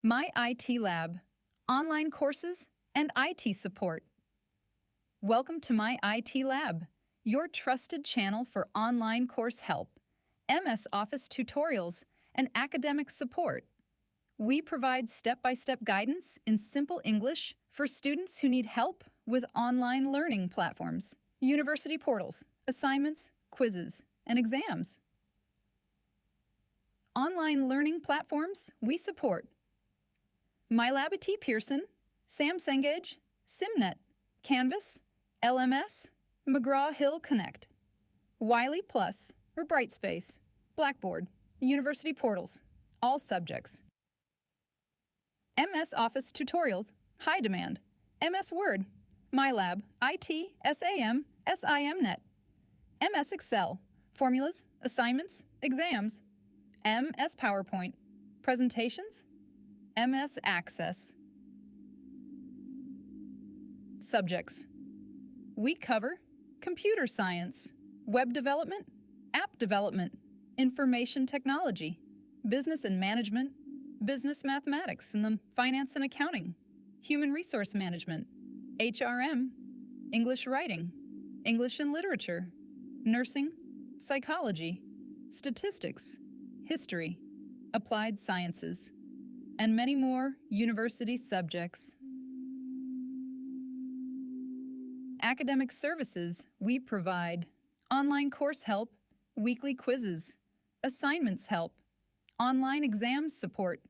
My IT Lab, online courses and IT support. Welcome to My IT Lab, your trusted channel for online course help, MS Office tutorials, and academic support. We provide step-by-step guidance in simple English for students who need help with online learning platforms, university portals, assignments, quizzes, and exams. Online learning platforms we support: MyLab at T. Pearson, Sam Cengage, SimNet, Canvas, LMS, McGraw-Hill Connect, Wiley Plus or Brightspace, Blackboard, University portals, all subjects. MS Office tutorials, high demand, MS Word, MyLab, IT, SAM, SIMNet, MS Excel, formulas, assignments, exams, MS PowerPoint, presentations, MS Access. Subjects. We cover computer science, web development, app development, information technology, business and management, business mathematics and the finance and accounting, human resource management, HRM, English writing, English and literature, nursing, psychology, statistics, history, applied sciences, and many more university subjects. Academic services we provide: online course help, weekly quizzes, assignments help, online exams support,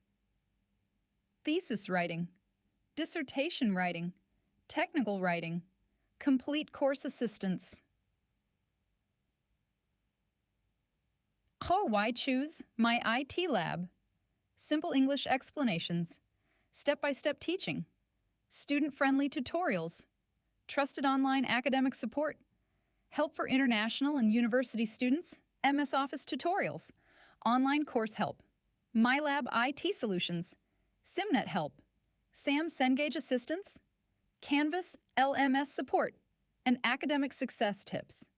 thesis writing, dissertation writing, technical writing, complete course assistance. Why choose My IT Lab? Simple English explanations, step-by-step teaching, student-friendly tutorials, trusted online academic support, help for international and university students, MS Office tutorials, online course help, MyLab IT solutions, SimNet help, Sam Cengage assistance, Canvas LMS support, and academic success tips.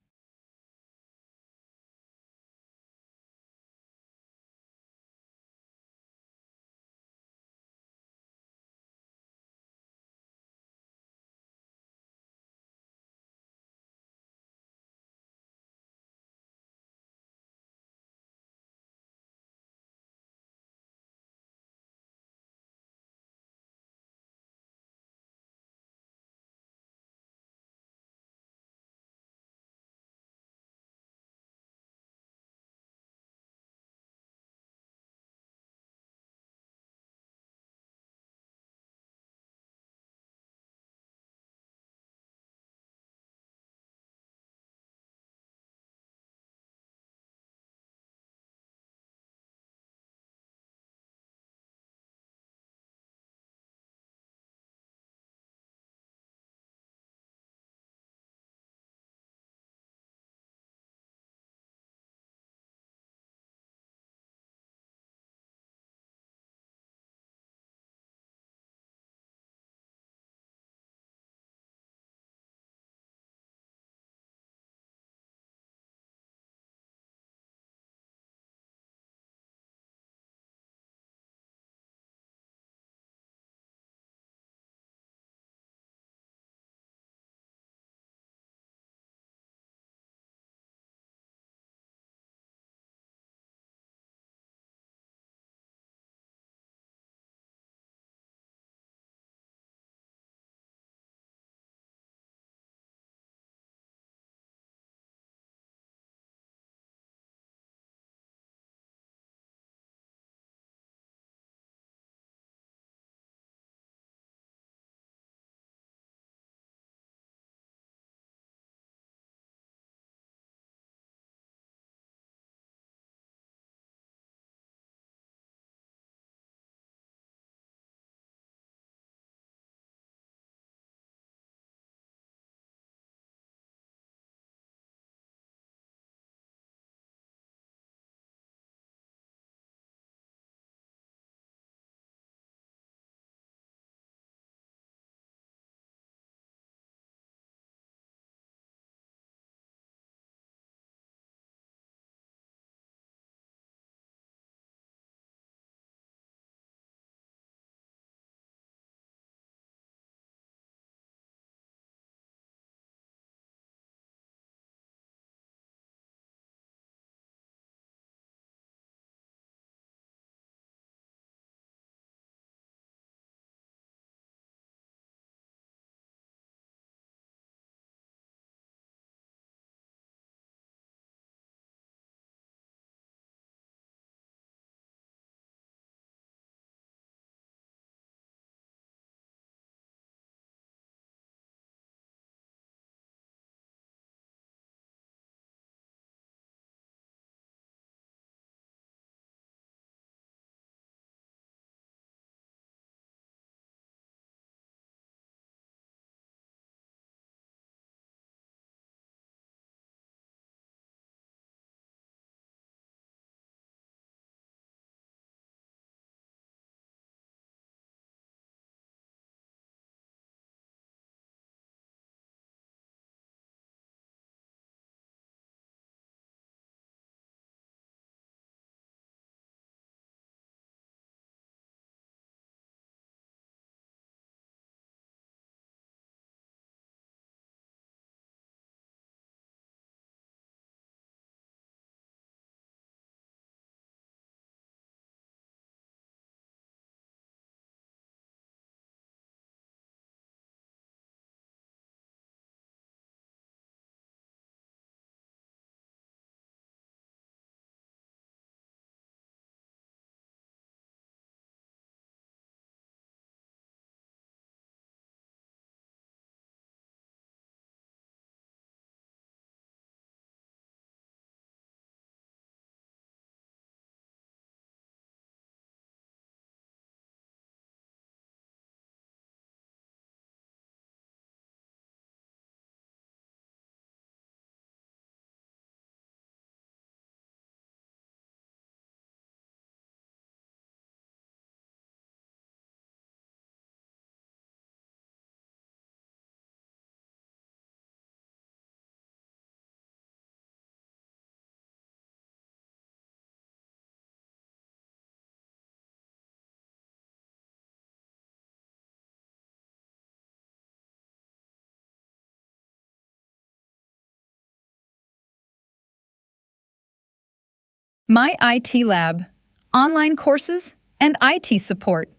My IT Lab, online courses and IT support.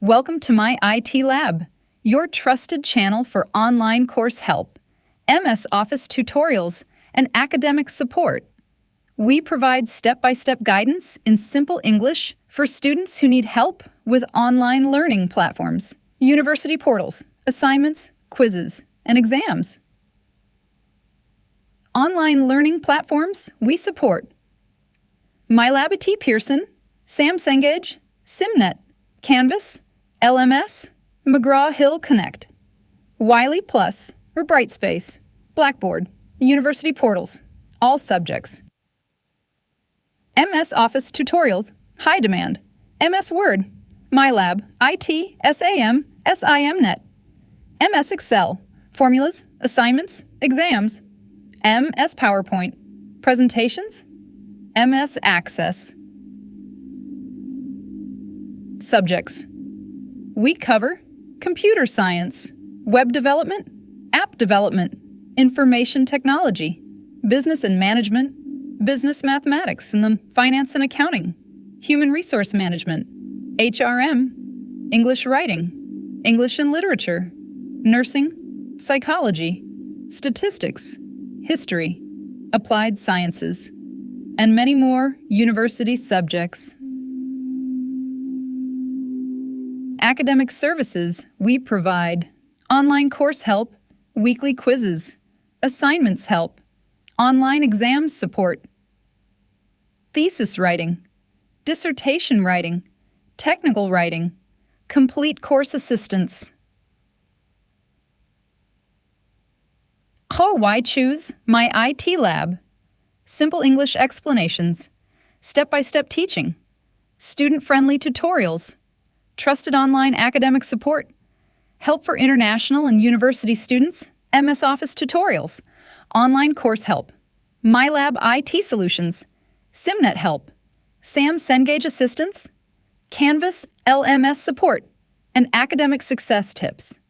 Welcome to My IT Lab, your trusted channel for online course help, MS Office tutorials, and academic support. We provide step-by-step guidance in simple English for students who need help with online learning platforms, university portals, assignments, quizzes, and exams. Online learning platforms we support: MyLab Pearson, Sam Cengage, SimNet, Canvas, LMS, McGraw-Hill Connect, Wiley Plus or Brightspace, Blackboard, university portals, all subjects. MS Office tutorials, high demand, MS Word, MyLab, IT, SAM, SIMnet, MS Excel, formulas, assignments, exams, MS PowerPoint, presentations, MS Access. Subjects. We cover computer science, web development, app development, information technology, business and management, business mathematics and the finance and accounting, human resource management, HRM, English writing, English and literature, nursing, psychology, statistics, history, applied sciences, and many more university subjects. Academic services we provide: online course help, weekly quizzes, assignments help, online exams support, thesis writing, dissertation writing, technical writing, complete course assistance. Why choose My IT Lab? Simple English explanations, step-by-step teaching, student-friendly tutorials, trusted online academic support, help for international and university students, MS Office tutorials, online course help, MyLab IT solutions, SimNet help, Sam Cengage assistance, Canvas LMS support, and academic success tips.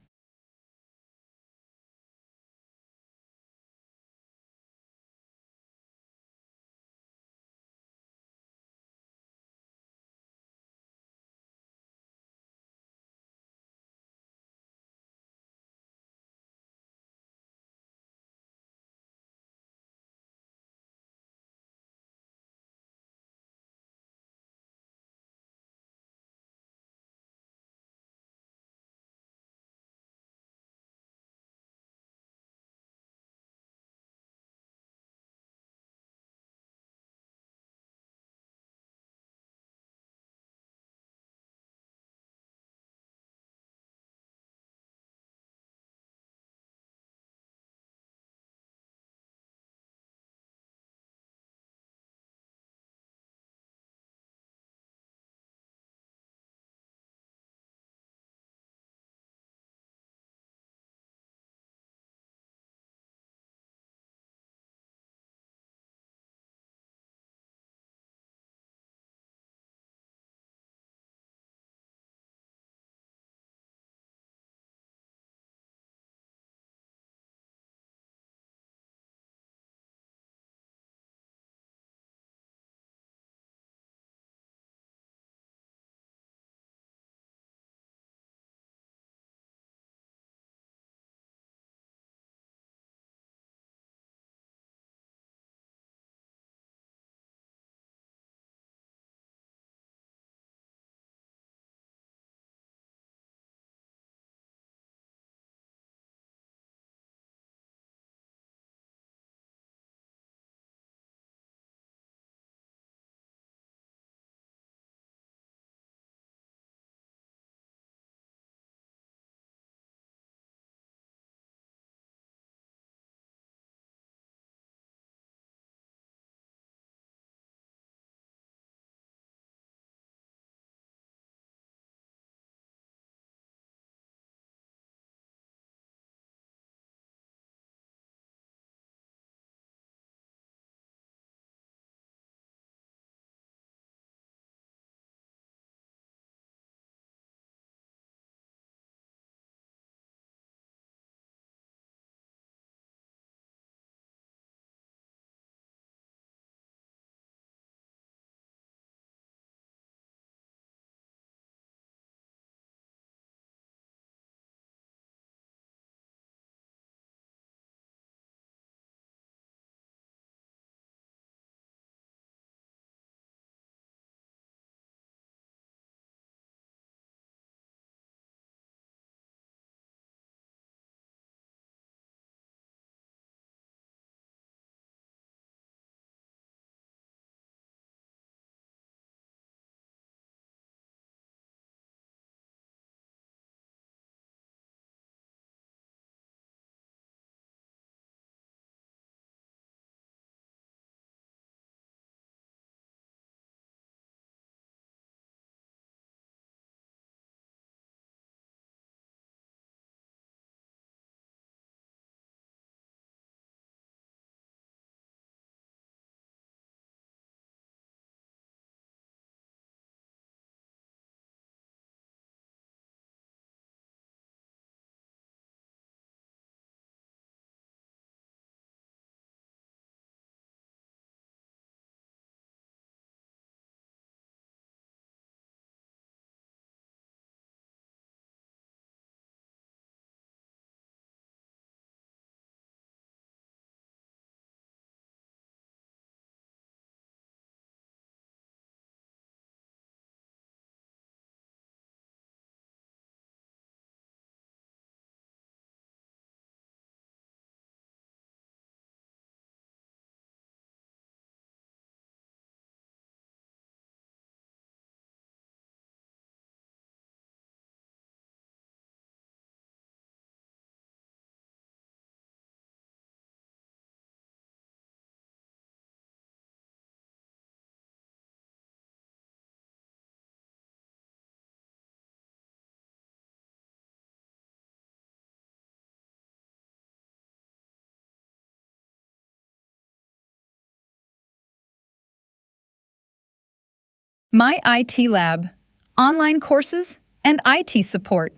My IT Lab, online courses and IT support.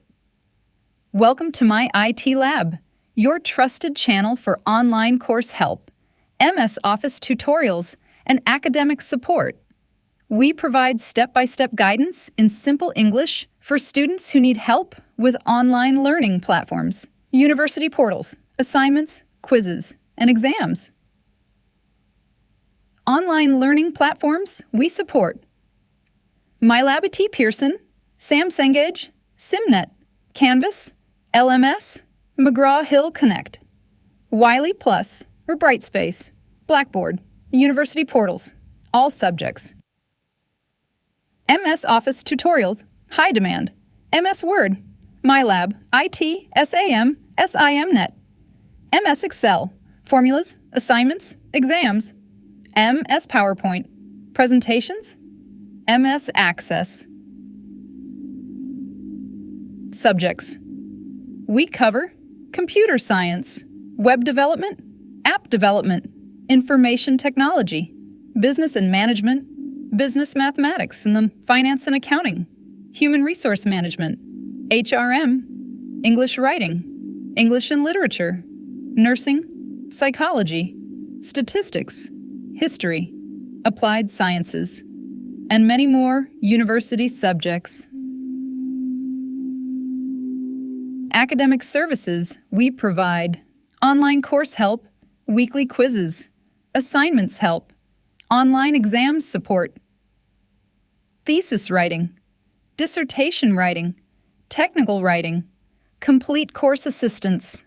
Welcome to My IT Lab, your trusted channel for online course help, MS Office tutorials, and academic support. We provide step-by-step guidance in simple English for students who need help with online learning platforms, university portals, assignments, quizzes, and exams. Online learning platforms we support: MyLab Pearson, Sam Cengage, SimNet, Canvas, LMS, McGraw-Hill Connect, Wiley Plus or Brightspace, Blackboard, university portals, all subjects. MS Office tutorials, high demand, MS Word, MyLab, IT, SAM, SIMnet, MS Excel, formulas, assignments, exams, MS PowerPoint, presentations, MS Access. Subjects. We cover computer science, web development, app development, information technology, business and management, business mathematics and the finance and accounting, human resource management, HRM, English writing, English and literature, nursing, psychology, statistics, history, applied sciences, and many more university subjects. Academic services we provide: online course help, weekly quizzes, assignments help, online exams support, thesis writing, dissertation writing, technical writing, complete course assistance.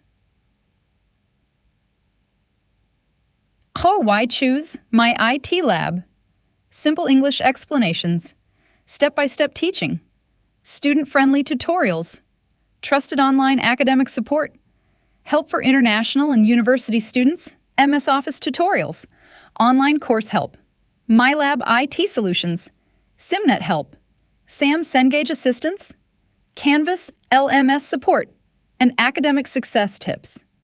Why choose My IT Lab? Simple English explanations, step-by-step teaching, student-friendly tutorials, trusted online academic support, help for international and university students, MS Office tutorials, online course help, MyLab IT solutions, SimNet help, Sam Cengage assistance, Canvas LMS support, and academic success tips.